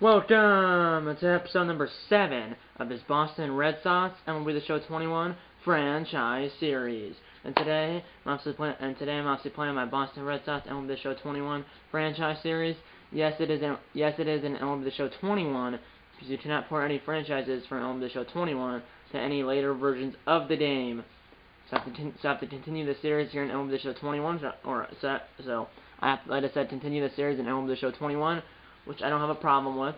Welcome to episode number 7 of this Boston Red Sox MLB The Show 21 franchise series. And today I'm actually playing my Boston Red Sox MLB The Show 21 franchise series. Yes, it is an MLB The Show 21 because you cannot port any franchises from MLB The Show 21 to any later versions of the game. So I have to continue the series here in MLB The Show 21. So I have to, like I said, continue the series in MLB The Show 21. Which I don't have a problem with.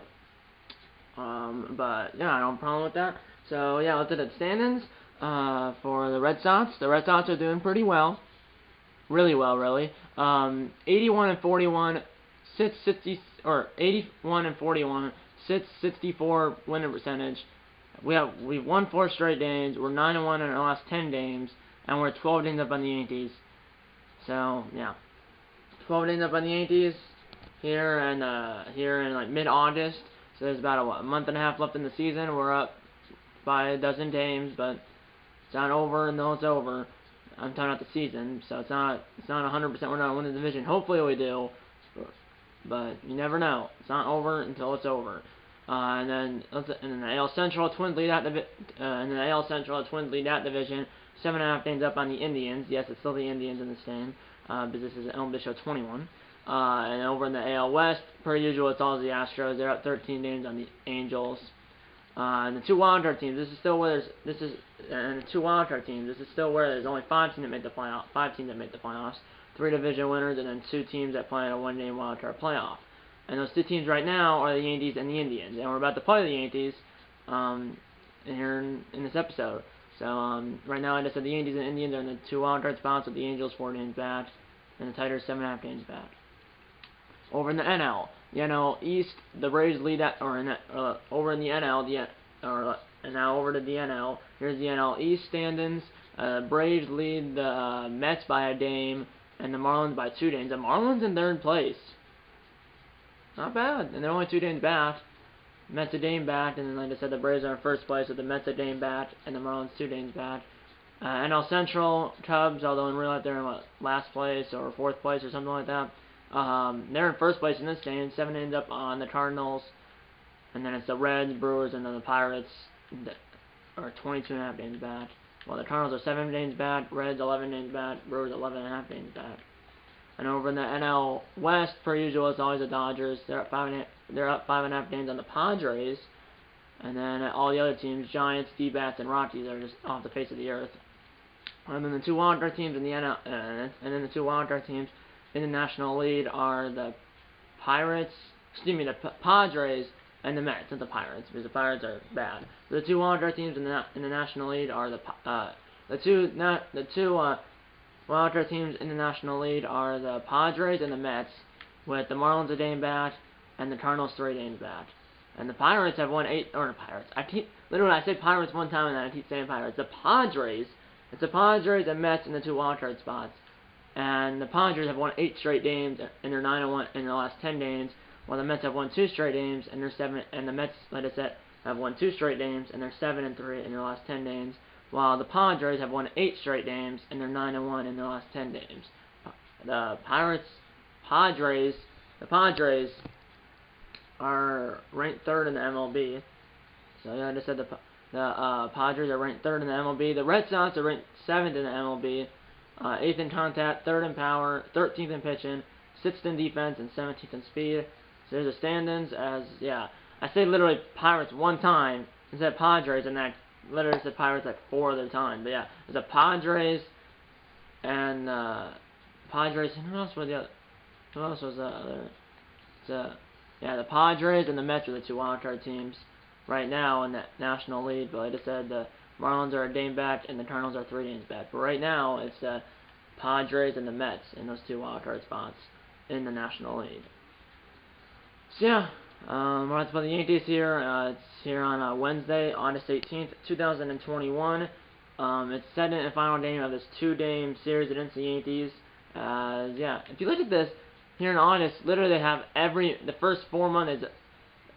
But yeah, I don't have a problem with that. So yeah, let's look at the standings for the Red Sox. The Red Sox are doing pretty well. Really well, really. 81 and 41, 81 and 41, 664 winning percentage. We've won 4 straight games. We're 9 and 1 in our last 10 games, and we're 12 games up on the Yankees. So yeah, 12 games up on the Yankees. Here in like mid-August, so there's about a month and a half left in the season. We're up by a dozen games, but it's not over until it's over. I'm talking about the season, so it's not 100%. We're not winning the division. Hopefully we do, but you never know. It's not over until it's over. And then the AL Central, Twins lead that division. 7.5 games up on the Indians. Yes, it's still the Indians in this game, but this is MLB Show 21. And over in the AL West, per usual, it's all the Astros. They're up 13 games on the Angels. And the 2 wildcard teams. This is still where there's only 5 teams that make the playoff. 5 teams that make the playoffs. 3 division winners, and then 2 teams that play in a 1-game wildcard playoff. And those 2 teams right now are the Yankees and the Indians. And we're about to play the Yankees here in this episode. So right now, like I said, the Yankees and Indians are in the 2 wildcard spots, with the Angels 4 games back, and the Tigers 7.5 games back. Over in the NL East, the Braves lead that, over in the NL, and now over to the NL. Here's the NL East standings. Braves lead the Mets by a game, and the Marlins by 2 games. The Marlins in 3rd place. Not bad, and they're only 2 games back. Mets a game back, and then like I said, the Braves are in 1st place, with the Mets a game back, and the Marlins 2 games back. NL Central, Cubs, although in real life they're in last place or 4th place or something like that. They're in 1st place in this game, 7 games up on the Cardinals, and then it's the Reds, Brewers, and then the Pirates that are 22.5 games back. While the Cardinals are 7 games back, Reds 11 games back, Brewers 11.5 games back. And over in the NL West, per usual, it's always the Dodgers. They're up 5.5 games on the Padres, and then all the other teams, Giants, D-bats, and Rockies, are just off the face of the earth. And then the 2 wildcard teams in the NL, and then the 2 wildcard teams in the National League are the Padres and the Mets, not the Pirates, because the Pirates are bad. The 2 wildcard teams in the National League are the two wildcard teams in the National League are the Padres and the Mets, with the Marlins a game back and the Cardinals 3 games back. And the Pirates have won 8, or the Pirates. I said Pirates one time and then I keep saying Pirates. It's the Padres and Mets in the 2 wildcard spots. And the Padres have won 8 straight games, and they're 9 and 1 in their last 10 games, while the Mets have won 2 straight games, and they're 7. And the Mets, like I said, have won 2 straight games, and they're 7 and 3 in their last 10 games, while the Padres have won 8 straight games, and they're 9 and 1 in their last 10 games. The Padres are ranked 3rd in the MLB. So yeah, I just said the Padres are ranked 3rd in the MLB. The Red Sox are ranked 7th in the MLB. 8th in contact, 3rd in power, 13th in pitching, 6th in defense, and 17th in speed. So there's the standings. I say literally Pirates one time instead of Padres, and I literally said Pirates like 4 other times. But yeah, there's a Padres and Padres. And who else was the other? Who else was the other? The Padres and the Mets are the 2 wildcard teams right now in the National League. But like I said, the Marlins are a game back, and the Cardinals are 3 games back. But right now, it's the Padres and the Mets in those 2 wildcard spots in the National League. So yeah, we're about to play the Yankees here. It's here on Wednesday, August 18th, 2021. It's second and final game of this 2-game series against the Yankees. If you look at this, here in August, literally they have the first 4 months is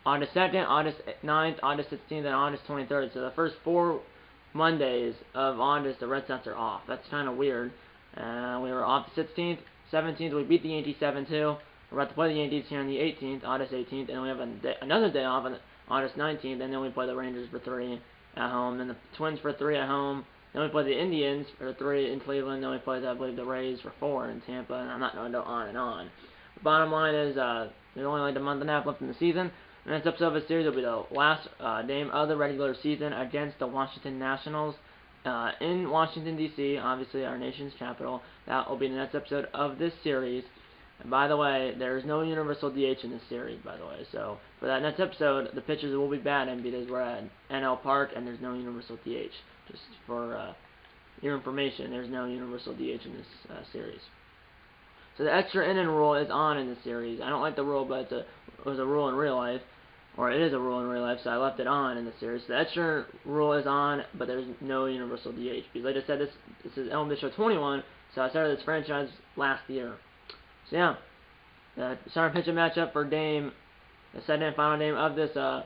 August 2nd, August 9th, August 16th, and August 23rd. So the first 4 Mondays of August, the Red Sox are off. That's kind of weird. We were off the 16th, 17th. We beat the Yankees 7-2. We're about to play the Yankees here on the 18th, August 18th, and we have another day off on August 19th, and then we play the Rangers for 3 at home, then the Twins for 3 at home, then we play the Indians for 3 in Cleveland, then we play, I believe, the Rays for 4 in Tampa, and I'm not going to go on and on. The bottom line is, there's only like a month and a half left in the season. The next episode of the series will be the last game of the regular season against the Washington Nationals in Washington, D.C., obviously our nation's capital. That will be the next episode of this series. And by the way, there is no universal DH in this series, by the way. So for that next episode, the pitchers will be batting because we're at NL Park and there's no universal DH. Just for your information, there's no universal DH in this series. So the extra inning rule is on in this series. I don't like the rule, but it was a rule in real life, or it is a rule in real life, so I left it on in the series. The extra rule is on, but there's no universal DH. Because like I said, this is MLB Show 21, so I started this franchise last year. So yeah, the starting pitching matchup for Dame, the second and final game of this, the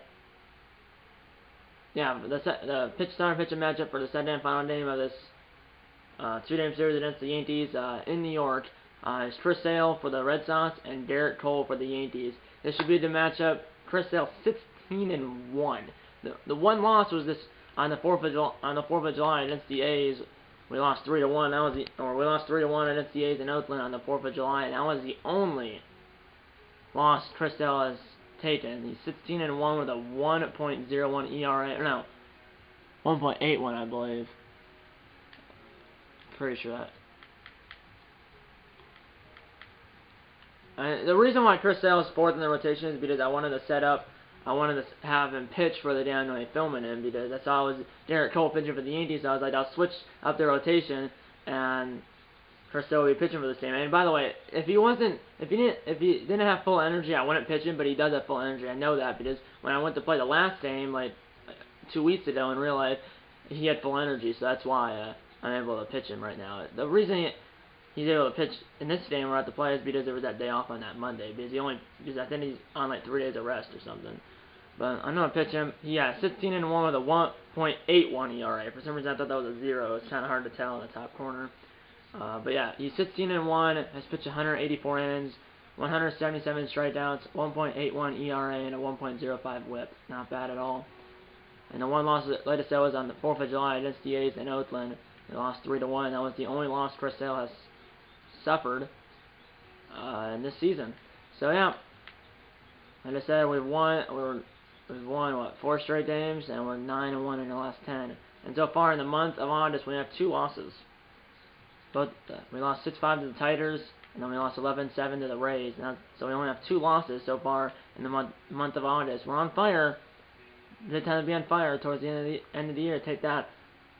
starting pitching matchup for the second and final game of this 2-game series against the Yankees in New York is Chris Sale for the Red Sox and Garrett Cole for the Yankees. This should be the matchup. Chris Sale 16-1. The one loss was this on the 4th of July against the A's. We lost 3-1. We lost 3-1 against the A's in Oakland on the 4th of July, and that was the only loss Chris Sale has taken. He's 16-1 with a 1.01 ERA. No, 1.81, I believe. Pretty sure that. The reason why Chris Sale is 4th in the rotation is because I wanted to have him pitch for the down night filming him, because I saw it was Garrett Cole pitching for the Yankees, so I was like, I'll switch up the rotation, and Chris Sale will be pitching for this game. And by the way, if he didn't have full energy, I wouldn't pitch him, but he does have full energy. I know that because when I went to play the last game, like 2 weeks ago in real life, he had full energy, so that's why I'm able to pitch him right now. The reason he's able to pitch in this game we're at the play is because there was that day off on that Monday. Because I think he's on like 3 days of rest or something. But I'm gonna pitch him. He has 16-1 with a 1.81 ERA. For some reason I thought that was a 0. It's kind of hard to tell in the top corner. But yeah, he's 16-1. Has pitched 184 innings, 177 strikeouts, 1.81 ERA, and a 1.05 WHIP. Not bad at all. And the one loss, like I said, was on the 4th of July against the A's in Oakland. They lost 3-1. That was the only loss Chris Sale has suffered in this season. So yeah, like I said, we've won what, 4 straight games, and we're 9-1 in the last 10. And so far in the month of August, we have 2 losses. We lost 6-5 to the Tigers, and then we lost 11-7 to the Rays. So we only have 2 losses so far in the month of August. We're on fire. They tend to be on fire towards the end of the year. Take that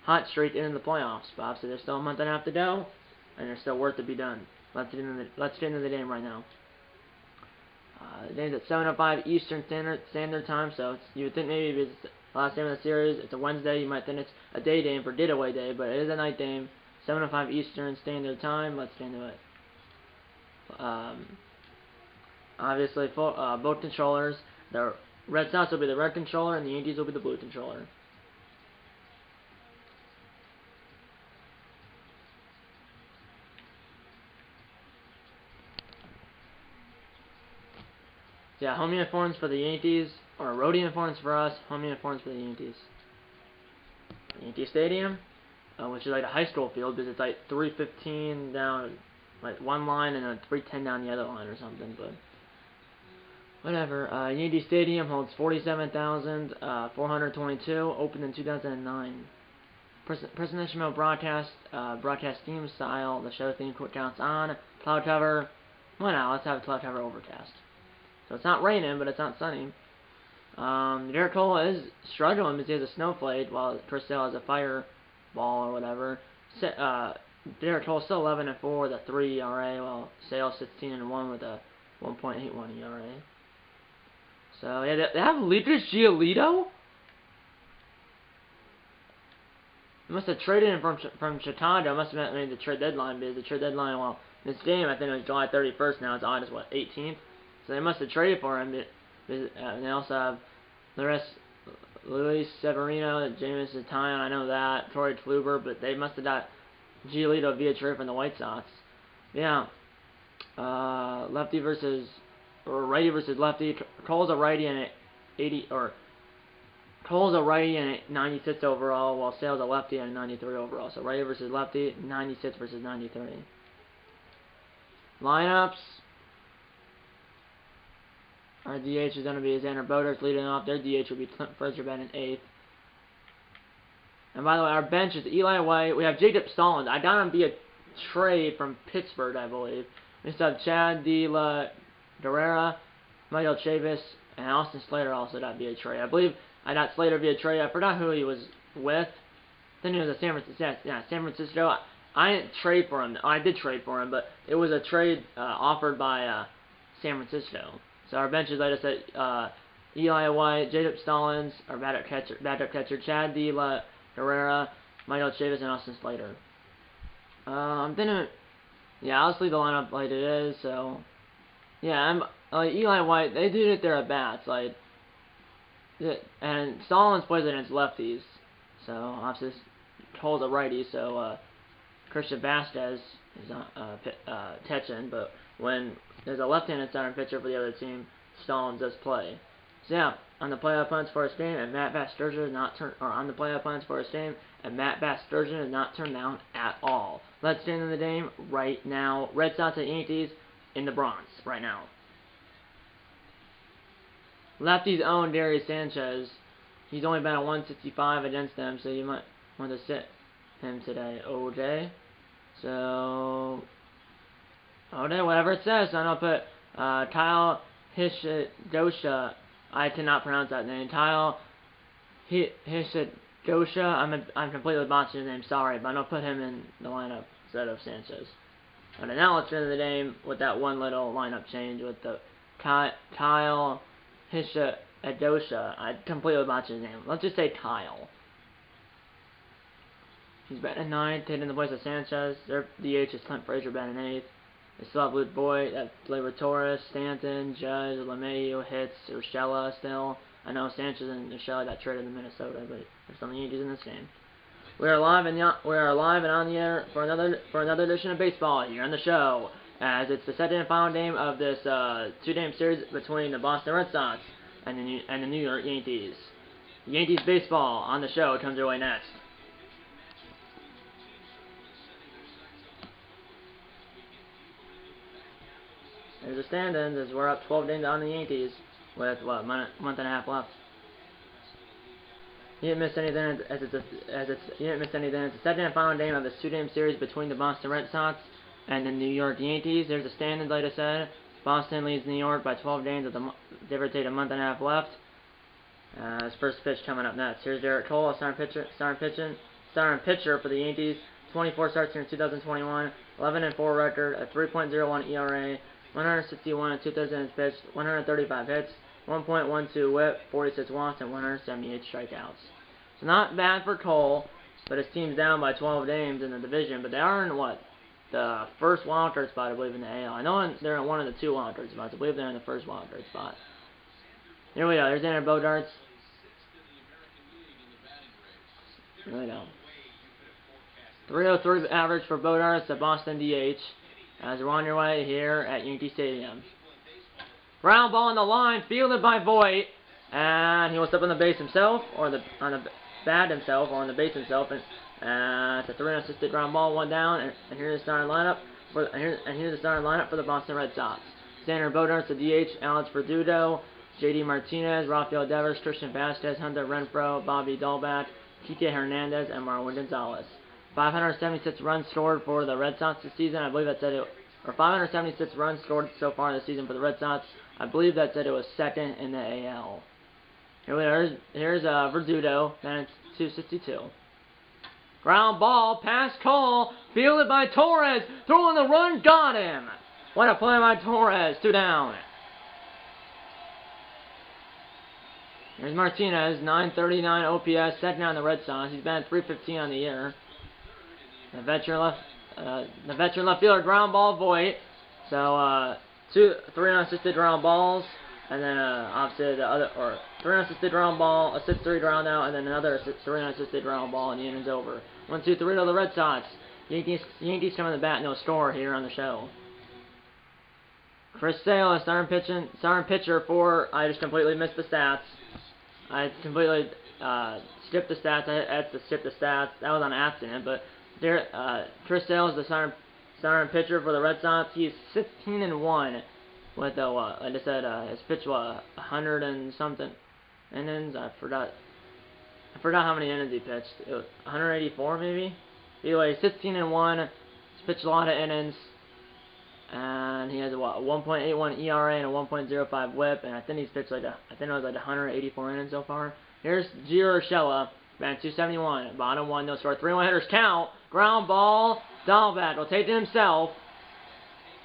hot streak into the playoffs, Bob. So there's still a month and a half to go, and there's still work to be done. Let's get into the game right now. The game's at 7:05 Eastern Standard Time, so you would think maybe it's the last game of the series. It's a Wednesday. You might think it's a day game for Getaway Day, but it is a night game. 7:05 Eastern Standard Time. Let's get into it. Obviously, both controllers. The Red Sox will be the red controller, and the Yankees will be the blue controller. Yeah, home uniforms for the Yankees, or road uniforms for us, home uniforms for the Yankees. Yankee Stadium, which is like a high school field, because it's like 315 down, like one line, and then 310 down the other line or something, but whatever. Yankee Stadium holds 47,422, opened in 2009. Presidential broadcast theme style, the show theme counts on, cloud cover. Why not? Let's have a cloud cover overcast. So it's not raining, but it's not sunny. Garrett Cole is struggling because he has a snowflake, while Chris Sale has a fireball or whatever. Garrett Cole still 11-4 with a 3 ERA, while Sale 16-1 with a 1.81 ERA. So yeah, they have Lucas Giolito. They must have traded him from Chicago. Must have made the trade deadline, because the trade deadline, well, this game I think it was July 31st. Now it's August 18th. So they must have traded for him. And they also have the rest, Luis Severino, James Zion, I know that, Torrey Kluber, but they must have got Giolito via trade from the White Sox. Yeah. Lefty versus, or righty versus lefty. Cole's a righty and 80, or Cole's a righty and 96 overall, while Sale's a lefty and 93 overall. So righty versus lefty, 96 versus 93. Lineups. Our DH is going to be Xander Bogaerts leading off. Their DH will be Clint Frazier batting in 8th. And by the way, our bench is Eli White. We have Jacob Stallings. I got him via trade from Pittsburgh, I believe. We still have Chad De La Guerrera, Michael Chavis, and Austin Slater also got via trade. I believe I got Slater via trade. I forgot who he was with. I think he was a San Francisco. Yeah, San Francisco. I didn't trade for him. I did trade for him, but it was a trade offered by San Francisco. So our bench is, like I said, Eli White, Jacob Stallings, our backup catcher, Chad De La Guerrera, Michael Chavis, and Austin Slater. I'm thinking, yeah, I'll just leave the lineup like it is. So, yeah, I'm like Eli White. They do it their at bats, like, and Stallings plays against lefties. So obviously Cole's a righty. So Christian Vasquez is catching, but when there's a left-handed starting pitcher for the other team, Stallings does play. So yeah, on the playoff plans for his game, and Matt Bass Sturgeon is not on the playoff plans for his game, and Matt Bass Sturgeon is not turned down at all. Let's get into the game right now. Red Sox and Yankees in the Bronx right now. Lefties own Darius Sanchez. He's only been a 165 against them, so you might want to sit him today, OJ. So, OJ, whatever it says. So I'm going to put Kyle Hishidosha. I cannot pronounce that name. Kyle Hishidosha. I'm completely botching his name, sorry, but I'm going to put him in the lineup instead of Sanchez. And now let's get into the game with that one little lineup change with the Kyle Hishidosha. I completely botched his name. Let's just say Kyle. He's batting 9th, hitting the place of Sanchez. Their DH is Clint Frazier batting 8th. They still have Luke Boyd, Gleyber Torres, Stanton, Judge, LeMahieu, Hits, Urshela still. I know Sanchez and Urshela got traded to Minnesota, but there's some Yankees in this game. We are live and on the air for another edition of baseball here on the show, as it's the second and final game of this two-game series between the Boston Red Sox and the New York Yankees. Yankees baseball on the show comes your way next. There's the stand-ins as we're up 12 games on the Yankees with, what, month and a half left. You didn't miss anything as it's the second and final game of this two-game series between the Boston Red Sox and the New York Yankees. There's the stand-ins, like I said. Boston leads New York by 12 games with give or take a month and a half left. His first pitch coming up next. Here's Garrett Cole, a starting pitcher for the Yankees. 24 starts here in 2021, 11-4 record, a 3.01 ERA. 161 and 2/3 innings pitched, 135 hits, 1.12 whip, 46 walks, and 178 strikeouts. So not bad for Cole, but his team's down by 12 games in the division. But they are in, what, the first wildcard spot, I believe, in the AL. I know they're in one of the two wildcard spots. I believe they're in the first wildcard spot. Here we go. There's Xander Bogaerts. Here we go. 303 average for Bogaerts, the Boston DH. As we're on your way here at Yankee Stadium. Ground ball on the line, fielded by Voit, and he will step on the base himself, or on the bat himself, or on the base himself, and it's a 3-run assisted ground ball, one down, and here's the starting lineup for the Boston Red Sox. Xander Bogaerts, the DH, Alex Verdugo, J.D. Martinez, Rafael Devers, Christian Vasquez, Hunter Renfroe, Bobby Dalbec, Kike Hernandez, and Marwin Gonzalez. 576 runs scored for the Red Sox this season. I believe that said it, or 576 runs scored so far this season for the Red Sox. I believe that said it was second in the AL. Here's Verdugo, then it's 262. Ground ball, past Cole, fielded by Torres, throwing the run, got him. What a play by Torres, 2 down. Here's Martinez, 939 OPS, second on the Red Sox. He's been at 315 on the year. The veteran left fielder ground ball Voit. So 3-run assisted ground balls, and then obviously the other, or 3-run assisted ground ball, a 6-3 ground out, and then another 3-run assisted ground ball, and the inning's over. 1-2-3 to the Red Sox. Yankees coming to bat, no score here on the show. Chris Sale is starting pitcher for. I just completely missed the stats. I completely skipped the stats. I had to skip the stats. That was on accident. But there, Chris Sale is the starting pitcher for the Red Sox. He's 16-1 with I just said his pitch 100 and something innings. I forgot how many innings he pitched. It was 184 maybe. Anyway, 16-1. He's pitched a lot of innings. And he has a 1.81 ERA and a 1.05 WHIP, and I think he's pitched it was 184 innings so far. Here's Gio Urshela, batting 271, bottom one, no score, 3-1 hitters count, ground ball, Dahlback will take to himself,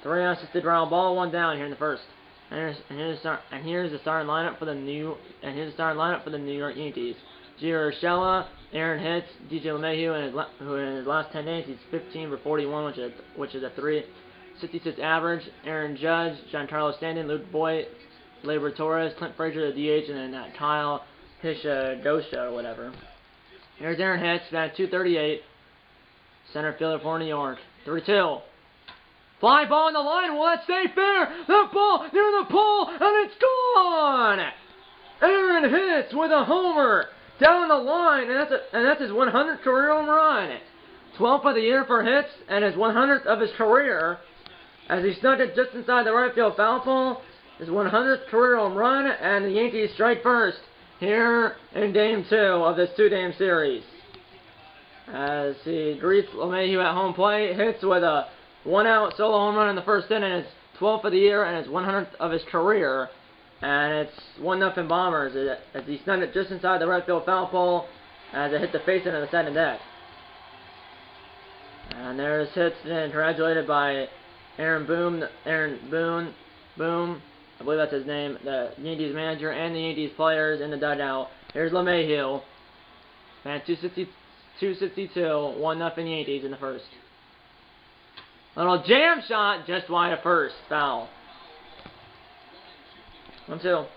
3 unassisted ground ball, 1 down here in the first. And here's the starting lineup for the New York Yankees. Gio Urshela, Aaron Hicks, DJ LeMahieu, who in his last 10 days he's 15 for 41, which is a 3.66 average. Aaron Judge, Giancarlo Stanton, Luke Boyd, Labor Torres, Clint Frazier, the DH, and then Kyle Hisha or whatever. Here's Aaron Hicks, batting 238, center fielder for New York. 3-2. Fly ball on the line. Will that stay fair? The ball near the pole, and it's gone. Aaron Hicks with a homer down the line, and that's his 100th career home run. 12th of the year for Hicks, and his 100th of his career, as he snuck it just inside the right field foul pole. His 100th career home run, and the Yankees strike first here in Game 2 of this 2-game series. As he greets LeMahieu at home plate, hits with a 1-out solo home run in the first inning. It's 12th of the year, and it's 100th of his career. And it's 1-0 Bombers as he snuck it just inside the right field foul pole as it hit the face into the second deck. And there's hits and congratulated by Aaron Boone, I believe that's his name, the Yankees manager and the Yankees players in the dugout. Here's LeMahieu, and 262, 1-0 Yankees in the first. Little jam shot just wide of first, foul. 1-2.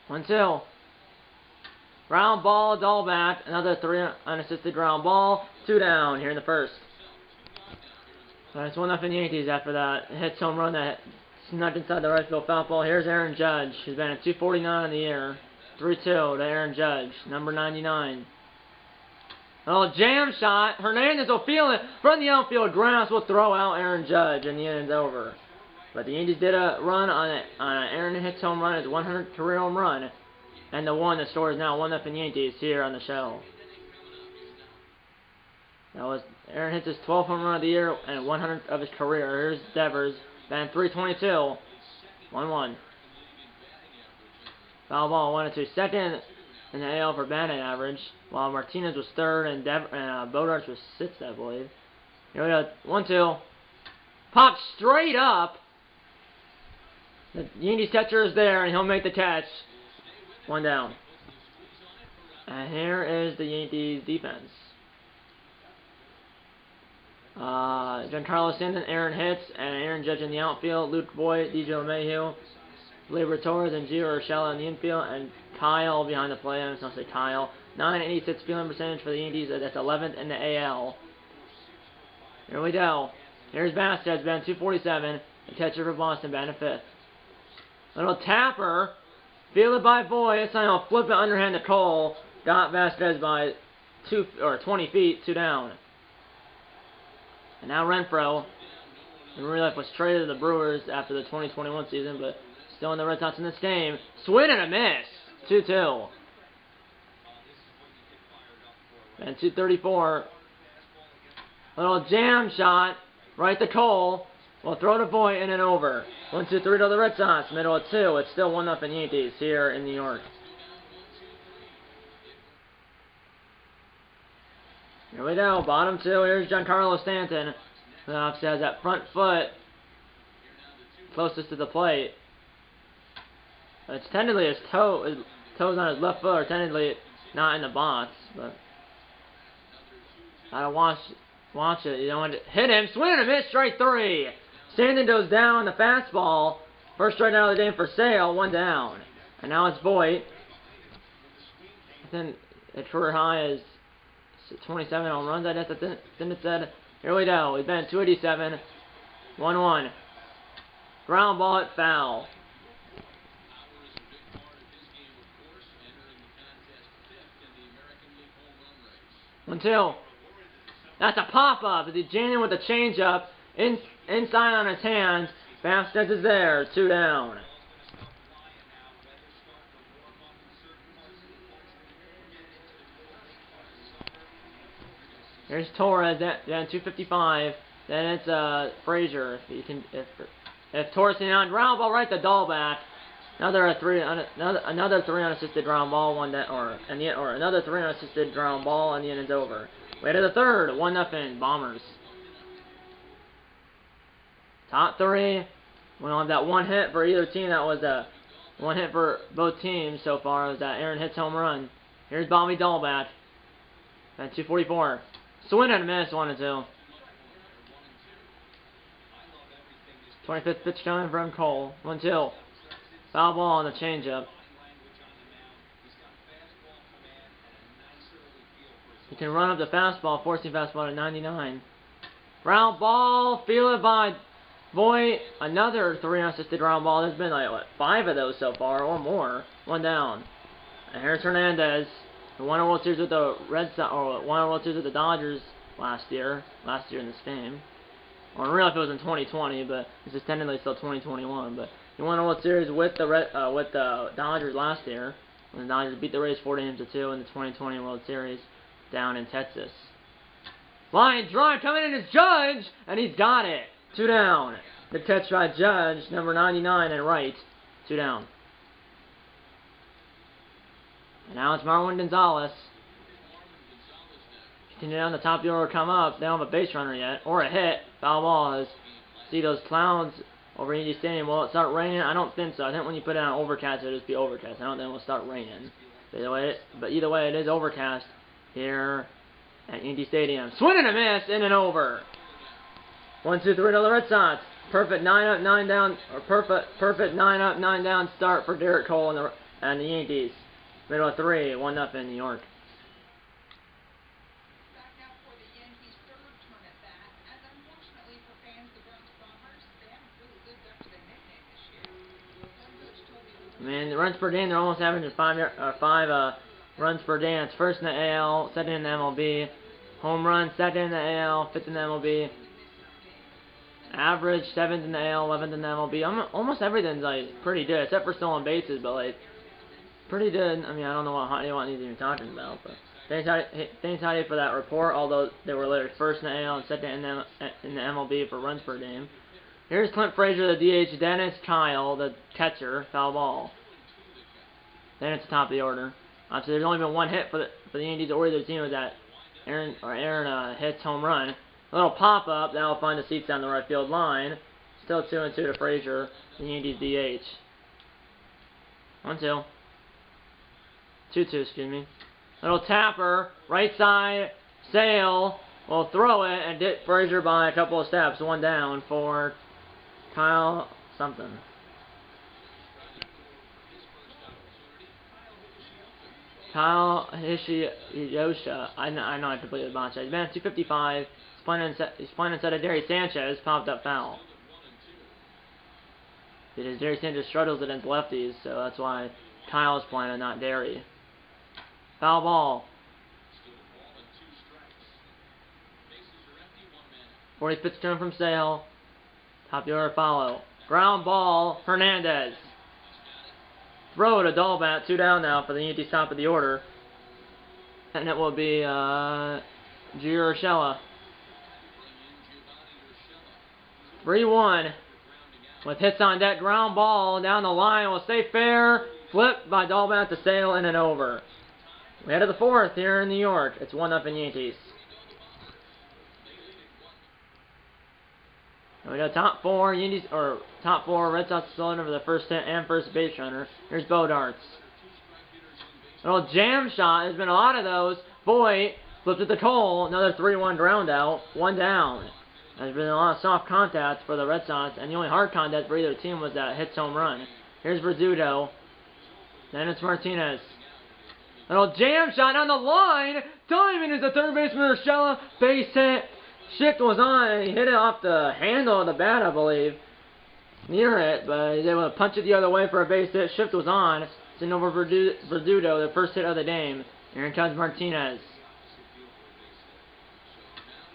1-2. Ground ball, Dahlback, another 3 unassisted ground ball, 2 down here in the first. It's 1-0 Yankees after that. Hits home run that snuck inside the right field foul pole. Here's Aaron Judge. He's been at 249 in the year. 3-2 to Aaron Judge, number 99. Oh, jam shot. Hernandez will feel it from the outfield. Grass will throw out Aaron Judge, and the inning's over. But the Yankees did a run on an Aaron Hicks home run, his 100th career home run. And the score is now 1-0 Yankees here on the show. That was Aaron Hicks' 12th home run of the year and 100th of his career. Here's Devers, batting 322, 1-1. Foul ball, 1-2. Second in the AL for batting average, while Martinez was third and Bodarts was sixth, I believe. Here we go, 1-2. Pop straight up. The Yankees catcher is there, and he'll make the catch. 1 down. And here is the Yankees defense. Giancarlo Stanton, Aaron Hicks, and Aaron Judge in the outfield. Luke Boyd, DJ LeMahieu, Labor Torres, and Gio Urshela in the infield, and Kyle behind the plate. I'm supposed to say Kyle. 986 fielding percentage for the Yankees. That's 11th in the AL. Here we go. Here's Vasquez, batting 247. The catcher for Boston, batting 5th. Little tapper. Fielded by Boyd. This time he'll flip it underhand to Cole. Got Vasquez by 20 feet, 2 down. And now Renfroe, in real life, was traded to the Brewers after the 2021 season, but still in the Red Sox in this game. Swing and a miss. 2-2. And 234. Little jam shot. Right to Cole. We'll throw to Boyd in and over. 1-2-3 to the Red Sox. Middle of 2. It's still 1-0 Yankees here in New York. Here we go. Bottom 2. Here's Giancarlo Stanton. Who obviously has that front foot closest to the plate. It's technically his toes on his left foot are technically not in the box, but gotta watch it. You don't want to hit him. Swing and a miss. Strike 3. Stanton goes down on the fastball. First strikeout of the game for Sale. 1 down. And now it's Boyd. I think the career high is 27 home runs. I guess it said Here we go. We've been 287. 1-1. Ground ball at foul. 1-2. That's a pop-up. It's Janin with the changeup. Inside on his hands. Vasquez is there. 2 down. Here's Torres at 255. Then it's Frazier. If Torres can on ground ball right to Dahlback. Another three unassisted ground ball. Another 3 unassisted ground ball, and the inning's over. We head to the third. 1-0 Bombers. Top 3. We don't have that one hit for either team. That was a one hit for both teams so far. It was that Aaron Hicks home run. Here's Bobby Dahlback. At 244. Swing and a miss. 1-2. 25th pitch coming from Cole. 1-2. Foul ball on the changeup. He can run up the fastball, forcing fastball to 99. Ground ball, fielded by Voit. Another 3 unassisted ground ball. There's been like, what, 5 of those so far, or more. 1 down. And here's Hernandez, who won a World Series with the won a World Series with the Dodgers last year in this game. Or in real life it was in 2020, but this is technically still 2021. But he won a World Series with the Dodgers last year, when the Dodgers beat the Rays 4-2 in the 2020 World Series down in Texas. Line drive coming in is Judge, and he's got it. 2 down. Good catch by Judge, number 99 and right. 2 down. And now it's Marwin Gonzalez. Continue down the top of the order, come up. They don't have a base runner yet, or a hit. Foul ball. As see those clouds over Yankee Stadium. Will it start raining? I don't think so. I think when you put it on overcast, it'll just be overcast. I don't think it will start raining. But either way, it is overcast here at Yankee Stadium. Swing and a miss, in and over. 1-2-3 to the Red Sox. Perfect 9 up, 9 down, or perfect 9 up, 9 down start for Derek Cole and the Yankees. Middle of 3, 1-0 New York. Man, the runs per game, they're almost averaging 5 runs per day. It's first in the AL, second in the MLB. Home run, second in the AL, 5th in the MLB. Average, 7th in the AL, 11th in the MLB. Almost everything's like pretty good, except for stolen bases, but like pretty good. I mean, I don't know what he's even talking about, but thanks Heidi for that report. Although they were later first in the AL and second in the MLB for runs per game. Here's Clint Frazier, the DH. Dennis Kyle, the catcher, foul ball. Then it's the top of the order. So there's only been one hit for the Yankees or either team. Was that Aaron hits home run. A little pop up that'll find the seats down the right field line. Still 2-2 to Frazier, the Yankees DH. 1-2. 2-2, excuse me. Little tapper, right side, Sale will throw it and hit Frazier by a couple of steps. 1 down for Kyle something. Kyle Hishiyosha. I know I completely botched that. He's been at 255. He's playing instead of Derry Sanchez. Popped up foul. Because Derry Sanchez struggles against lefties, so that's why Kyle's playing and not Derry. Foul ball. 40th pitch coming from Sale. Top of the order follow. Ground ball, Hernandez. Throw to Dahlback. 2 down now for the Yankees top of the order. And it will be Gio Urshela. 3-1. With hits on deck, ground ball down the line. Will stay fair. Flip by Dahlback to Sale in and over. We head to the 4th here in New York. It's 1-0 Yankees. And we got top 4 Yankees, or top 4 Red Sox cylinder for the first hit and first base runner. Here's Bodarts. A little jam shot. There's been a lot of those. Voit flipped it to Cole. Another 3-1 ground out. 1 down. There's been a lot of soft contact for the Red Sox, and the only hard contact for either team was that hits home run. Here's Rizzuto. Then it's Martinez. A little jam shot on the line. Diving is the third baseman Urshela. Base hit. Shift was on, and he hit it off the handle of the bat, I believe. Near it, but he was able to punch it the other way for a base hit. Shift was on. Sitting over Verdugo, the first hit of the game. Here comes Martinez.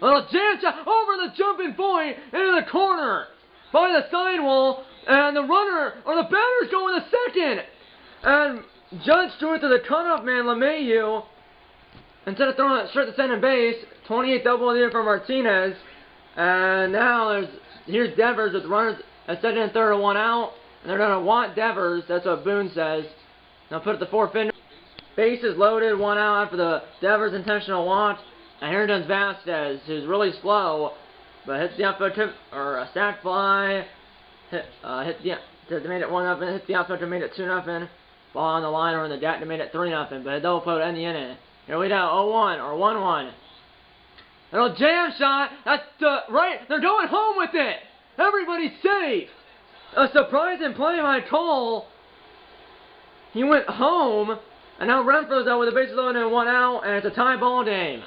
A little jam shot over the jumping point into the corner by the sidewall, and the runner, or the batter's going to second. And Judge threw it to the cutoff man, LeMahieu. Instead of throwing it straight to second base, 28th double of the year for Martinez. And now here's Devers with runners at second and third and one out. And they're going to want Devers, that's what Boone says. Now put it to fourth inning. Bases loaded, one out after the Devers intentional want. And here comes Vasquez, who's really slow, but hits the outfield tip, or a sac fly. Made it 1-0. Hit the outfield to made it 2-0. Ball on the line or in the deck to made it 3-0. But a double play to end the inning. Here we go, 0-1 or 1-1. Little jam shot. That's right. They're going home with it. Everybody's safe. A surprising play by Cole. He went home, and now Renfro's out with the bases loaded and one out, and it's a tie ball game.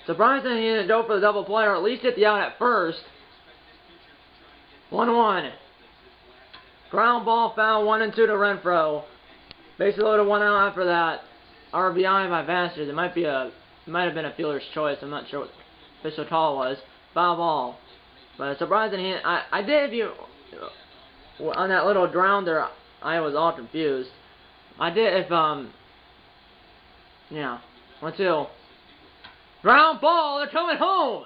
Surprisingly, he didn't go for the double play, or at least hit the out at first. 1-1. Ground ball foul, 1-2 to Renfro. Bases loaded, one out after that. RBI by Vasquez. It might have been a fielder's choice. I'm not sure what official call was. Foul ball. But surprisingly, I did, if you on that little grounder, I was all confused. I did, yeah, 1-2. Ground ball, they're coming home.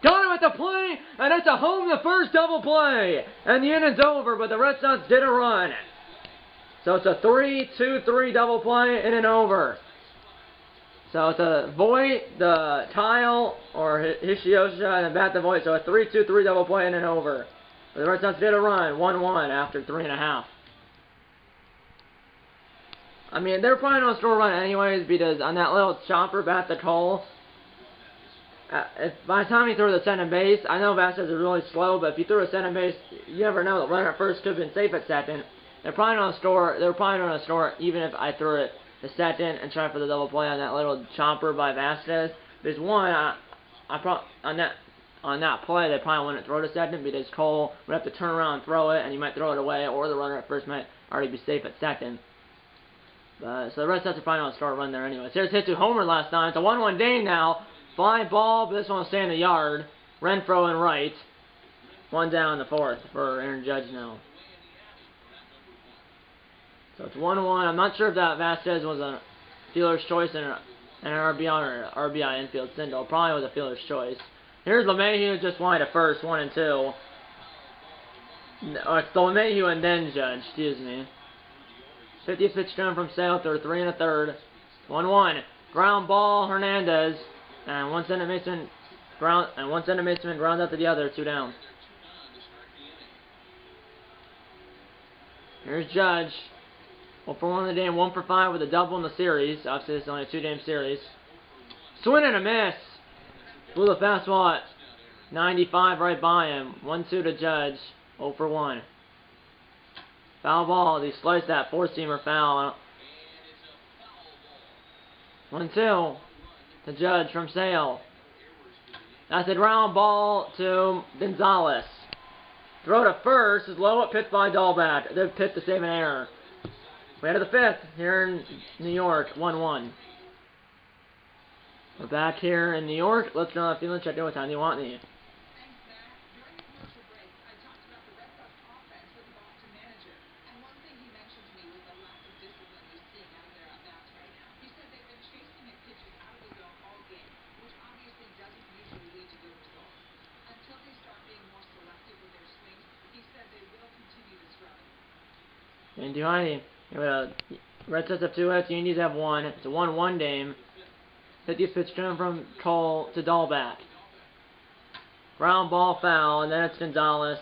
Got him at the plate, and it's a home the first double play. And the inning's over, but the Red Sox did a run. So it's a 3-2-3 double play, inning over. So it's a Voit, the Tile, or Hishioshia, and bat the Voit. So a 3-2-3 double play, inning over. But the Red Sox did a run, 1-1 after 3.5. I mean, they're probably going to score a run anyways, because on that little chopper bat the Cole, by the time he threw the second base, I know Vasquez is really slow, but if you threw a second base, you never know. The runner at first could have been safe at second. They're probably going to score. They're probably going to score even if I threw it to second and try for the double play on that little chopper by Vasquez. There's one on that play they probably wouldn't throw to second because Cole would have to turn around and throw it, and you might throw it away, or the runner at first might already be safe at second. So the Red Sox are probably going to start a run there anyways. Here's hit to homer last time. It's a 1-1 game now. Fly ball, but this one will stay in the yard. Renfro in right. One down in the fourth for Aaron Judge now. So it's 1-1. I'm not sure if that Vasquez was a fielder's choice and an RBI or RBI infield single. Probably was a fielder's choice. Here's LeMahieu just wide at first, 1-2. Oh, it's the LeMahieu and then Judge, excuse me. 50th pitch coming from Sale through 3 1/3. 1-1. Ground ball, Hernandez. And one center baseman ground out to the other, 2 down. Here's Judge. 1 for 1 in the game, 1 for 5 with a double in the series. Obviously, it's only a 2-game series. Swing and a miss. Blew the fastball at 95 right by him. 1-2 to Judge. 0 for 1. Foul ball. He sliced that 4-seamer foul. 1-2. The Judge from Sale. That's a ground ball to Gonzalez. Throw to first is low up, pitched by Dahlback. They've pitched to save an error. We head to the 5th here in New York, 1-1. We're back here in New York. Let's go on the field and check in what time you want me. And Duhani, Red Sox have 2 hits, Yankees have 1. It's a 1-1 game. 50th pitch coming from Cole to Dahlback. Ground ball foul, and then it's Gonzalez.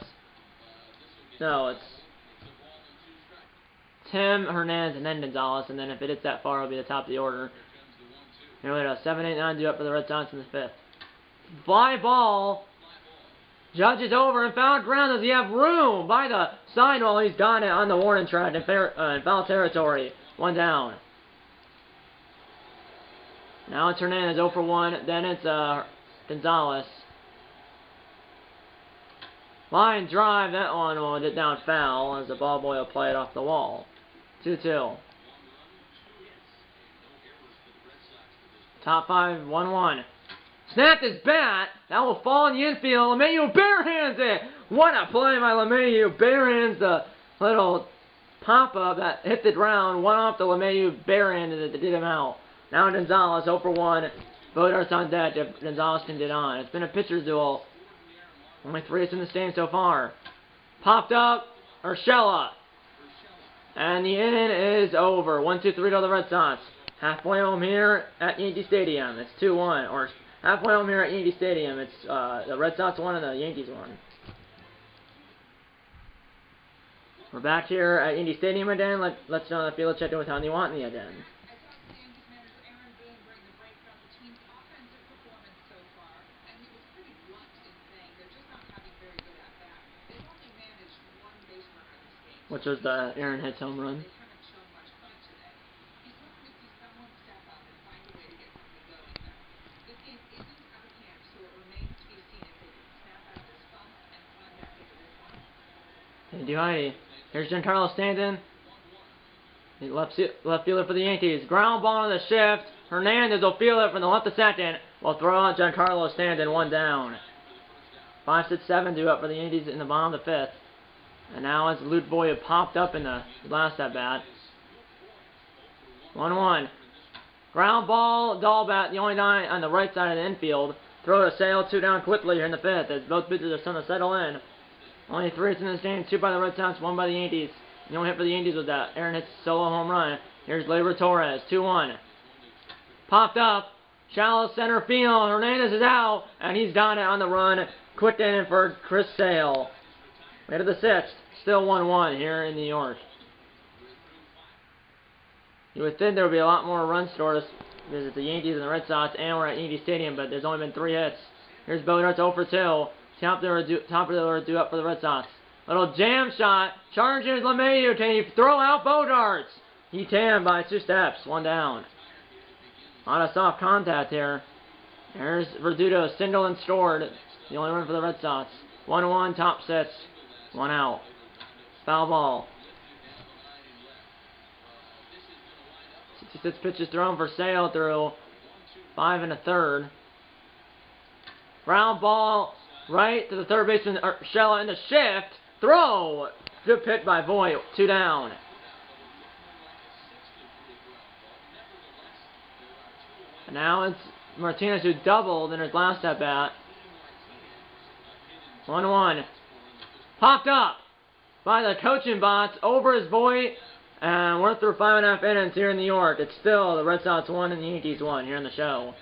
No, it's Tim, Hernandez, and then Gonzalez, and then if it hits that far, it'll be the top of the order. Here we go, 7, 8, 9 due up for the Red Sox in the 5th. Fly ball. Judge is over and foul ground. Does he have room by the sidewall? He's got it on the warning track in foul territory. 1 down. Now it's Hernandez 0 for 1. Then it's Gonzalez. Line drive, that one will get down foul as the ball boy will play it off the wall. 2-2. Top 5, 1-1. Snapped his bat. That will fall in the infield. LeMahieu barehands it. What a play by LeMahieu. Barehands the little pop-up that hit the ground. One off the LeMahieu barehanded it to get him out. Now Gonzalez 0 for 1. Bodart's on deck if Gonzalez can get on. It's been a pitcher's duel. Only 3 hits in the stadium so far. Popped up. Urshela. And the inning is over. 1-2-3 to the Red Sox. Halfway home here at Yankee Stadium. It's 2-1. Or halfway home here at Yankee Stadium. It's the Red Sox won and the Yankees won. We're back here at Yankee Stadium again. Let's know the field check in with Tony Watney again. Which was the Aaron hits home run. Hey, Duhightey. Here's Giancarlo Stanton. Left fielder for the Yankees. Ground ball on the shift. Hernandez will field it from the left to second. Will throw out Giancarlo Stanton, 1 down. 5, 6, 7 due up for the Yankees in the bottom of the 5th. And now as Luke Boyd popped up in the last at bat. 1-1. Ground ball, Dahlbat, the only guy on the right side of the infield. Throw to Sale, 2 down quickly here in the 5th as both pitchers are starting to settle in. Only 3 hits in this game, 2 by the Red Sox, 1 by the Yankees. The only hit for the Yankees was that Aaron hits solo home run. Here's Labor Torres, 2-1. Popped up, shallow center field. Hernandez is out, and he's got it on the run. Quick inning for Chris Sale. Way to the 6th. Still 1-1 here in New York. You would think there would be a lot more run scored because it's the Yankees and the Red Sox, and we're at Yankee Stadium, but there's only been 3 hits. Here's Bodart's 0 for 2. Top of the order due up for the Red Sox. Little jam shot. Charges LeMahieu. Can he throw out Bodart's? He can by 2 steps. 1 down. A lot of soft contact here. There's Verdugo. Single and scored. The only run for the Red Sox. 1-1. Top 6. 1 out. Foul ball. 66 pitches thrown for Sale through 5 1/3. Ground ball right to the third baseman Urshela in the shift. Throw. Good pitch by Voit. 2 down. And now it's Martinez who doubled in his last at bat. 1-1. Popped up by the coaching box over his Voit. And we're through 5.5 innings here in New York. It's still the Red Sox 1 and the Yankees 1 here in the show.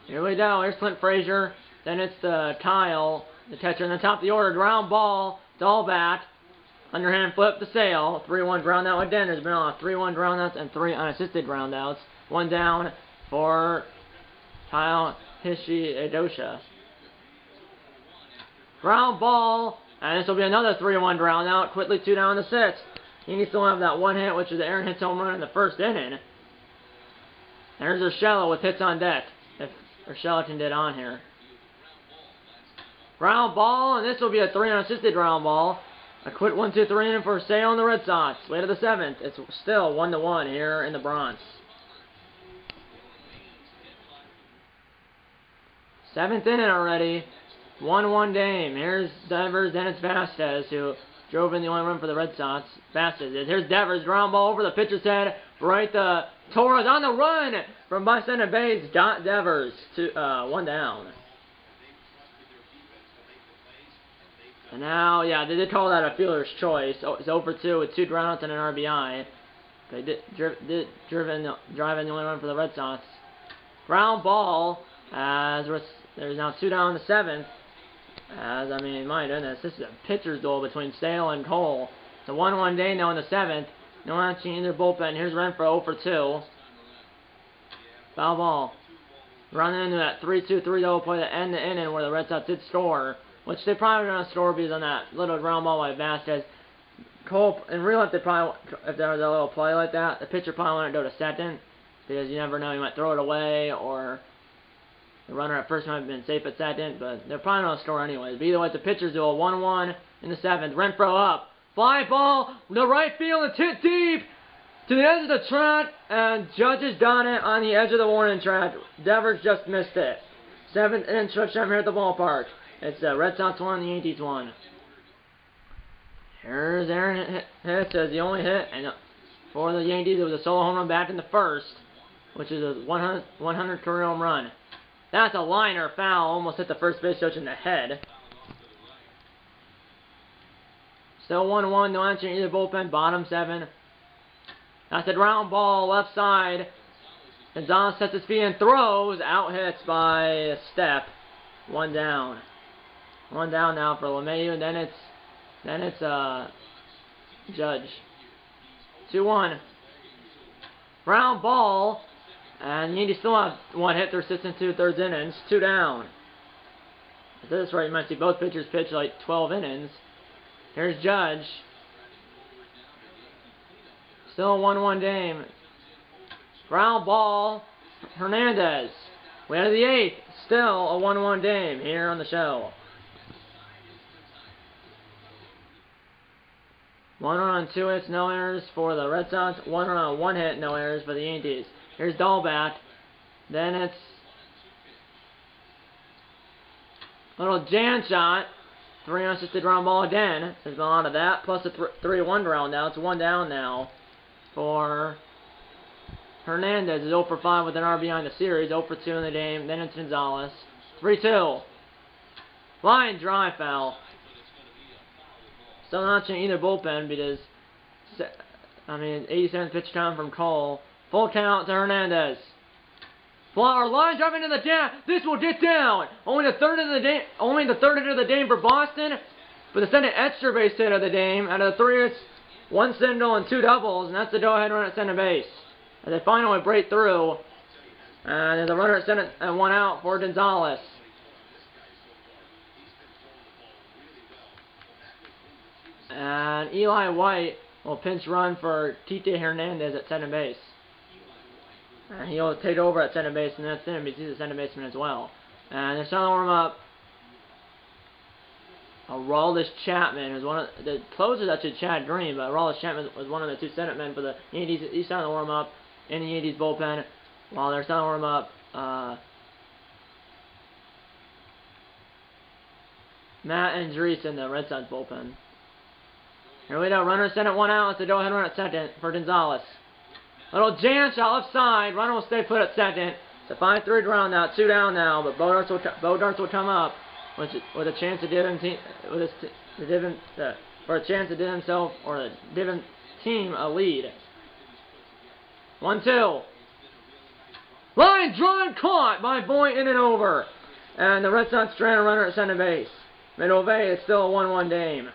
Here we go. Here's Clint Frazier. Then it's the Kyle, the catcher in the top of the order. Ground ball. Dahlbat. Underhand flip to Sale. 3-1 ground out again. There's been a 3-1 ground outs and 3 unassisted ground outs. 1 down for Kyle Hishiedosha. Ground ball. And this will be another 3-1 ground out. Quickly 2 down in the 6th. Yankees still have that 1 hit, which is the Aaron hits home run in the 1st inning. There's Urshela with hits on deck. If Urshela can get on here. Ground ball, and this will be a 3 unassisted ground ball. A quick 1-2-3 inning for Sale and the Red Sox. Way to the 7th. It's still 1-1 here in the Bronx. 7th inning already. 1-1 game. Here's Devers, then it's Vasquez who drove in the only run for the Red Sox. Vasquez is. Here's Devers, ground ball over the pitcher's head. Right to Torres on the run from by center base. Got Devers to 1 down. And now, yeah, they did call that a fielder's choice. It's 0 for 2 with 2 groundouts and an RBI. They did drive in the only run for the Red Sox. Ground ball as there's now 2 down in the 7th. As, I mean, my goodness, this is a pitcher's duel between Sale and Cole. It's a 1-1 day now in the 7th. No action in their bullpen. Here's Renfroe 0 for 2. Foul ball. Running into that 3-2-3-0 play to end the inning where the Red Sox did score. Which they probably going to score because on that little ground ball by Vasquez. Cole, in real life, they probably, if there was a little play like that, the pitcher probably wanted to go to second. Because you never know, he might throw it away or The runner at first might have been safe at second, but they're probably not going to score anyways. But either way, it's a pitcher's duel. 1-1 in the 7th. Renfroe up. Fly ball. The right field. It's hit deep to the edge of the track. And Judge has done it on the edge of the warning track. Devers just missed it. 7th inning stretch time here at the ballpark. It's the Red Sox 1, the Yankees 1. Here's Aaron hits as the only hit. And for the Yankees, it was a solo home run back in the 1st, which is a 100 career home run. That's a liner foul. Almost hit the first base coach in the head. Still 1-1. No answer in either bullpen. Bottom 7. That's a ground ball left side. Gonzalez sets his feet and throws. Out hits by a step. 1 down. 1 down now for LeMahieu. And then it's Judge. 2-1. Ground ball. And the Yankees still have 1 hit through 6 and 2/3 innings. 2 down. At this rate, you might see both pitchers pitch like 12 innings. Here's Judge. Still a 1-1 game. Ground ball. Hernandez. We out of the 8th. Still a 1-1 game here on the show. 1 run on 2 hits, no errors for the Red Sox. 1 run on 1 hit, no errors for the Yankees. Here's Dahlback. Then it's a little Jan shot. 3 unassisted ground ball again. There's been a lot of that. Plus a 3-1 ground now. It's 1 down now for Hernandez. Is 0 for 5 with an RBI in the series. 0 for 2 in the game. Then it's Gonzalez. 3-2. Line drive foul. Still not in either bullpen because, 87th pitch count from Cole. Full count to Hernandez. Flower line drive into the down. This will get down. Only the third hit of the game for Boston. But the second extra base hit of the game. Out of the 3 hits, 1 single and 2 doubles, and that's the go-ahead run at center base. As they finally break through, and there's a runner at center and 1 out for Gonzalez. And Eli White will pinch run for Tite Hernandez at center base. And he'll take over at center base, and that's him because he's a center baseman as well. And they're starting to warm up. Aroldis Chapman, who's one of the closers, actually Chad Green, but Aroldis Chapman was one of the 2 center men for the Yankees. He's starting to warm up in the Yankees bullpen while they're starting to warm up. Matt Andrees in the Red Sox bullpen. Here we go. Runner sent it 1 out. It's a go-ahead run at second for Gonzalez. Little jam shot left side. Runner will stay put at second. It's a 5-3 ground now. 2 down now, but Bodarts will come up with a chance to give him for a chance to give himself or give him team a lead. 1-2. Line drive caught by Boyd in and over, and the Red Sox strand a runner at center base. Middle of 8. It's still a 1-1 game.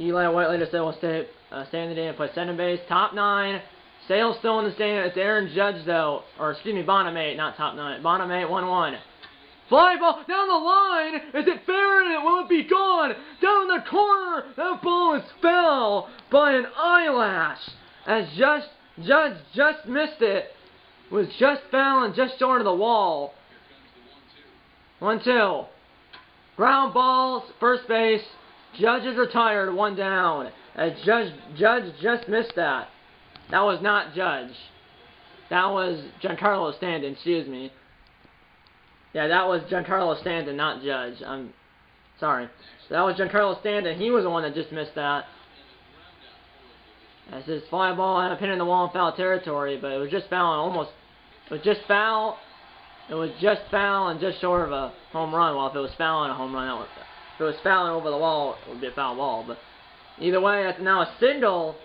Eli White later said will stay in the game and play center base. Top 9. Sale's still in the stand. It's Aaron Judge, though. Or, excuse me, Bonham-8, not top 9. Bonham-8, 1-1. Fly ball down the line. Is it fair? And it will it be gone? Down the corner. That ball is foul by an eyelash. As Judge just missed it. Was just foul and just short of the wall. 1-2. Ground balls, first base. Judge is retired, 1 down. As Judge just missed that. That was not Judge. That was Giancarlo Stanton, excuse me. Yeah, that was Giancarlo Stanton, not Judge. I'm sorry. That was Giancarlo Stanton. He was the one that just missed that. As his fly ball had a pin in the wall in foul territory, but it was just foul and almost. It was just foul. It was just foul and just short of a home run. Well, if it was foul and a home run, that would. If it was fouling over the wall, it would be a foul ball. But either way, that's now a single.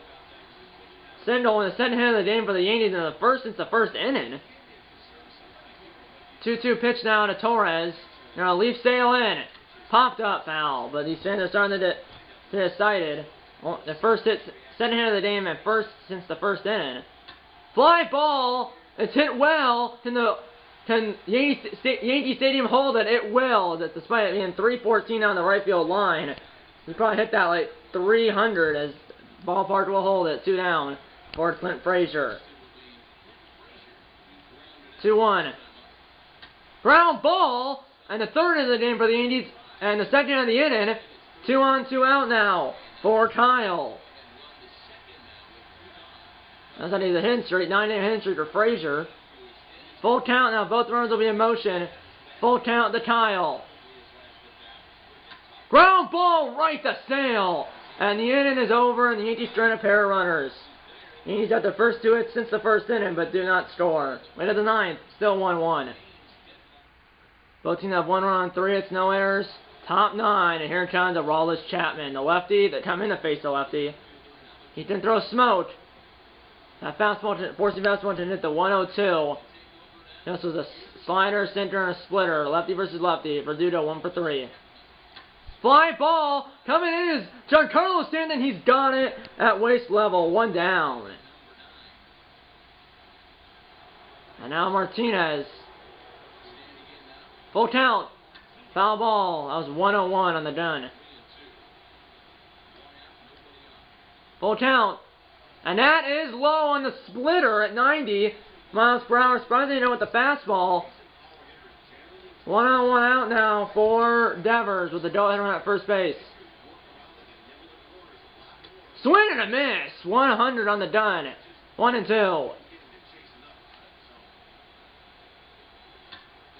Single in the second hit of the game for the Yankees in the first since the first inning. 2-2 pitch now to Torres. Now leaf Sale in. Popped up foul, but these fans are starting to get excited. Well, the first hit, second hit of the game and first since the first inning. Fly ball. It's hit well. Can Yankee Stadium hold it? It will. That despite it being 314 on the right field line, he probably hit that like 300 as ballpark will hold it. 2 down for Clint Frazier. 2-1. Ground ball, and the third of the game for the Yankees, and the second of the inning. 2 on, 2 out now for Kyle. That's how he's a hit streak, 9-inning hit streak for Frazier. Full count now, both runners will be in motion. Full count to Kyle. Ground ball right to Sale. And the inning is over, and the Yankees turn a pair of runners. The Yankees got their first 2 hits since the first inning, but do not score. Wait to the 9th, still 1-1. Both teams have 1 run on 3 hits, no errors. Top 9, and here comes Aroldis Chapman, the lefty that come in to face the lefty. He can throw smoke. That fastball, forcing fastball to hit the 102. This was a slider, center, and a splitter. Lefty versus lefty. Verdugo 1 for 3. Fly ball coming in is Giancarlo Stanton. He's got it at waist level. 1 down. And now Martinez. Full count. Foul ball. That was 101 on the done. Full count. And that is low on the splitter at 90 miles per hour. Surprisingly, with the fastball. 1 on, 1 out now for Devers with the doubleheader at first base. Swing and a miss. 100 on the done. 1-2.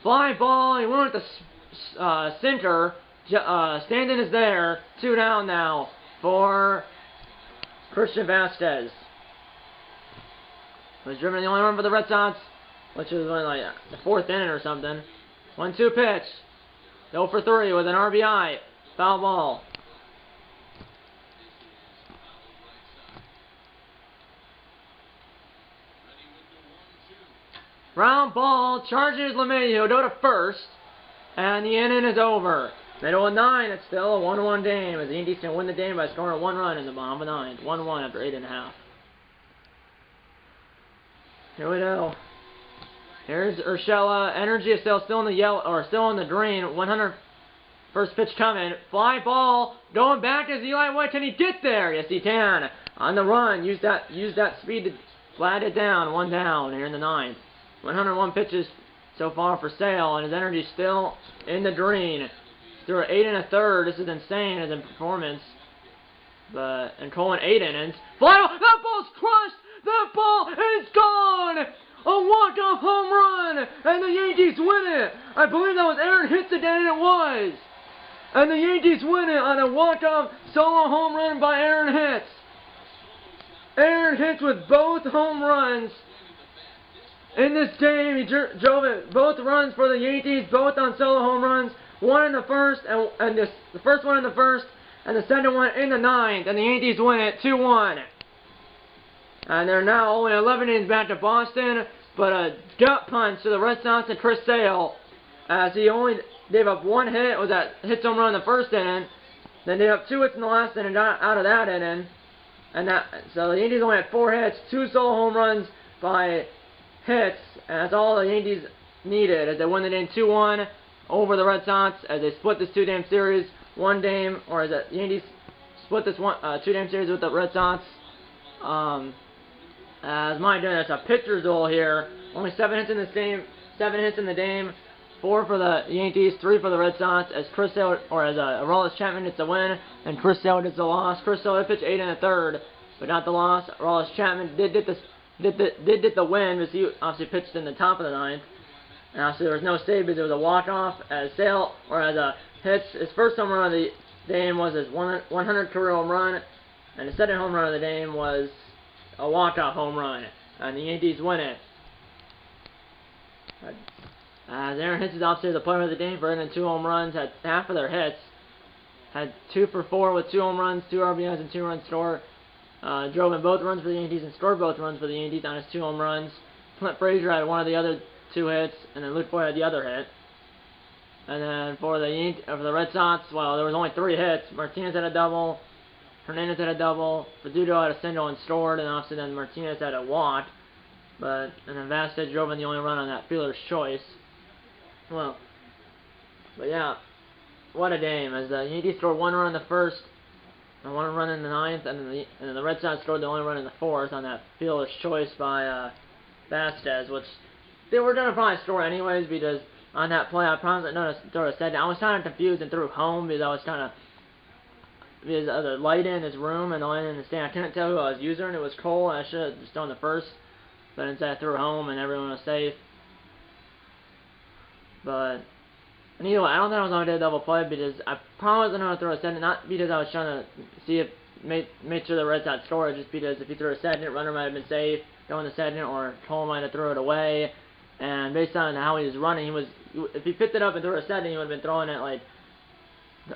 Fly ball. He went with the center. Stanton is there. 2 down now for Christian Vasquez. Was driven the only run for the Red Sox, which was like the 4th inning or something. 1-2 pitch. 0 for 3 with an RBI. Foul ball. Ground ball. Charges LeMahieu. Go to first. And the inning is over. Middle of 9. It's still a 1-1 game, as the Yankees can win the game by scoring 1 run in the bottom of the 9th. 1-1 after 8.5. Here we go. Here's Urshela. Energy is still in the yellow, or still in the green. 100. First pitch coming. Fly ball. Going back is Eli White. Can he get there? Yes, he can. On the run. Use that speed to flat it down. 1 down here in the 9th. 101 pitches so far for Sale, and his energy still in the green. Through an 8 1/3. This is insane as a performance. And Cohen 8 innings. Fly ball. That ball's crushed. That ball is gone. A walk-off home run, and the Yankees win it. I believe that was Aaron Hicks again, and it was. And the Yankees win it on a walk-off solo home run by Aaron Hicks. Aaron Hicks with both home runs in this game. He drove it both runs for the Yankees, both on solo home runs. One in the first, and the first one in the first, and the second one in the 9th. And the Yankees win it 2-1. And they're now only 11 innings back to Boston, but a gut punch to the Red Sox and Chris Sale, as he only gave up 1 hit. Was that hit home run in the first inning, then gave up 2 hits in the last inning out of that inning, and so the Yankees only had 4 hits, 2 solo home runs by hits, and that's all the Yankees needed as they win the game 2-1 over the Red Sox as they split this 2-game series. As the Yankees split this 2-game series with the Red Sox. As my doing, it's a pitcher's duel here. Only 7 hits in this game. 7 hits in the game. 4 for the Yankees, 3 for the Red Sox. As Aroldis Chapman gets the win, and Chris Sale gets the loss. Chris Sale pitched 8 1/3, but not the loss. Aroldis Chapman did get the win, because he obviously pitched in the top of the 9th. And obviously there was no save because it was a walk-off. As Hicks, his first home run of the game was his 100 career home run, and his second home run of the game was a walk-off home run, and the Yankees win it. Aaron Hicks is obviously the player of the game for hitting 2 home runs, had half of their hits, had 2 for 4 with 2 home runs, 2 RBIs, and 2 runs scored. Drove in both runs for the Yankees and scored both runs for the Yankees on his 2 home runs. Clint Frazier had one of the other 2 hits, and then Luke Boyd had the other hit. And then for the Red Sox, well, there was only 3 hits. Martinez had a double. Hernandez had a double. Verdugo had a single and scored, and obviously then Martinez had a walk. And then Vasquez drove in the only run on that fielder's choice. Well, but yeah, what a game. As the Yankees scored 1 run in the first, and 1 run in the 9th, and then the Red Sox scored the only run in the 4th on that fielder's choice by Vasquez, which they were gonna probably score anyways because on that play I promised not to throw a set. I was kind of confused and threw home because I was kind of because of the light in his room and the light in the stand. I couldn't tell who I was using. It was Cole, and I should have just done the first, but instead I threw home and everyone was safe. But anyway, I don't think I was going to do a double play because I probably wasn't going to throw a set, not because I was trying to see if make sure the Red Sox scored, just because if he threw a set, runner might have been safe going to second, or Cole might have threw it away. And based on how he was running, if he picked it up and threw a set, he would have been throwing it like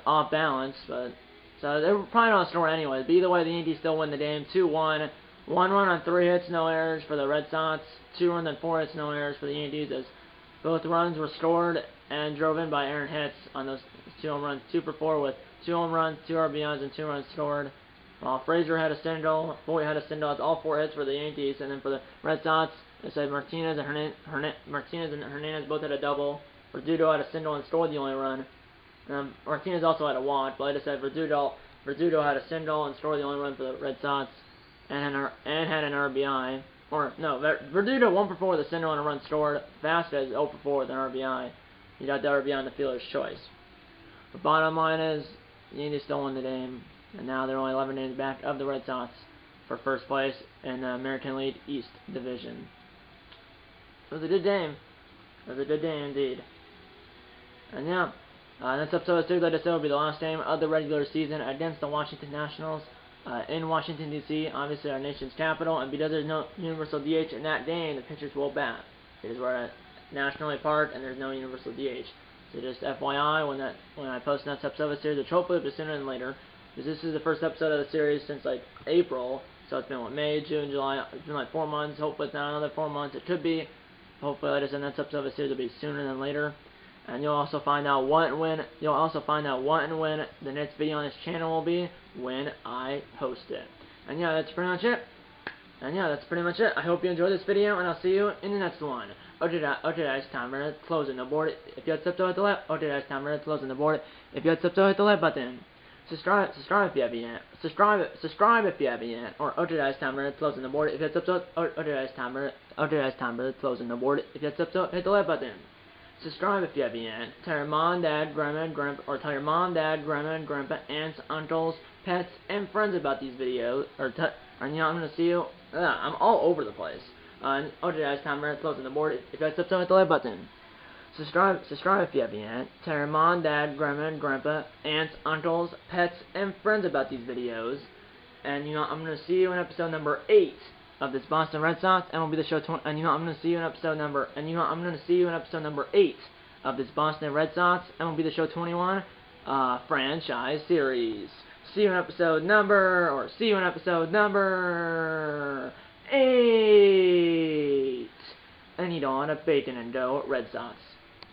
off balance. But so they were probably not scoring anyways. But either way, the Yankees still win the game 2-1. 1 run on 3 hits, no errors for the Red Sox. 2 runs on 4 hits, no errors for the Yankees, as both runs were scored and drove in by Aaron Hicks on those 2 home runs. 2 for 4 with 2 home runs, 2 RBIs, and 2 runs scored. While Frazier had a single, Boyd had a single. That's all 4 hits for the Yankees. And then for the Red Sox, they said Martinez and Hernandez both had a double. Verdugo had a single and scored the only run. Martinez also had a walk, but I just said Verdugo had a single and scored the only run for the Red Sox, and had an RBI. Or no, Verdugo 1 for 4 with a single and a run scored. Vasquez 0 for 4 with an RBI. He got the RBI on the fielder's choice. The bottom line is, the Yankees still won the game, and now they're only 11 games back of the Red Sox for first place in the American League East Division. It was a good game. It was a good game indeed. And yeah, next episode of Series, like I said, will be the last game of the regular season against the Washington Nationals in Washington, D.C., obviously our nation's capital. And because there's no universal DH in that game, the pitchers will bat. Because we're at National League Park and there's no universal DH. So just FYI, when I post next episode of the series, which hopefully will be sooner than later, because this is the first episode of the series since like April. So it's been what, May, June, July. It's been like 4 months. Hopefully it's not another 4 months. It could be. Hopefully, like I said, next episode of the series will be sooner than later. And you'll also find out what and when the next video on this channel will be when I post it. And yeah, that's pretty much it. I hope you enjoyed this video, and I'll see you in the next one. Okay, guys, time to closing the board. If you had subscribed, hit the like. Okay, guys, time to closing the board. If you had subscribed, hit the like button. Subscribe if you haven't yet. Subscribe if you haven't yet. Or okay, guys, time to closing the board. If you had subscribed, okay, guys, time to closing the board. If you had subscribed, hit the like button. Subscribe if you haven't yet. Tell your mom, dad, grandma, and grandpa, or tell your mom, dad, grandma, and grandpa, aunts, uncles, pets, and friends about these videos. And you know, I'm gonna see you. I'm all over the place. Okay, guys, time to closing the board. If you had subscribed, hit the like button. Subscribe if you haven't yet. Tell your mom, dad, grandma, and grandpa, aunts, uncles, pets, and friends about these videos. And you know, I'm gonna see you in episode number 8 of this Boston Red Sox, and will be the show 20. And you know, I'm gonna see you in episode number. And you know, I'm gonna see you in episode number 8 of this Boston Red Sox, and will be the show 21 franchise series. See you in episode number 8. And you don't want a bacon and dough Red Sox.